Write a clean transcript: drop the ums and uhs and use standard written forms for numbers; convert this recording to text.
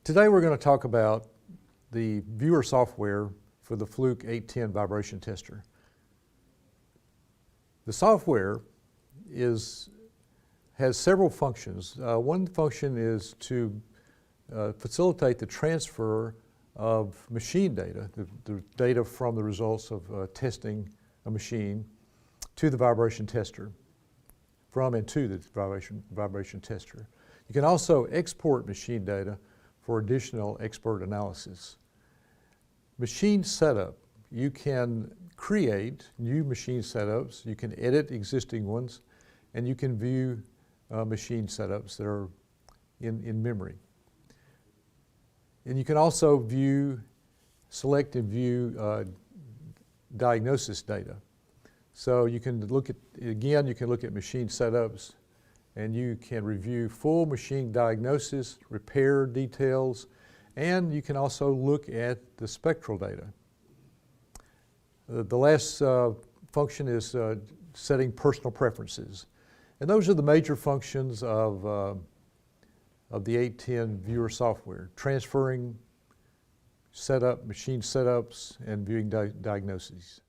Today we're going to talk about the viewer software for the Fluke 810 vibration tester. The software has several functions. One function is to facilitate the transfer of machine data, the data from the results of testing a machine to the vibration tester, from and to the vibration tester. You can also export machine data for additional expert analysis. Machine setup. You can create new machine setups, you can edit existing ones, and you can view machine setups that are in memory. And you can also select and view diagnosis data. So you can look at machine setups, and you can review full machine diagnosis, repair details, and you can also look at the spectral data. The last function is setting personal preferences. And those are the major functions of the 810 viewer software: transferring, machine setups, and viewing diagnoses.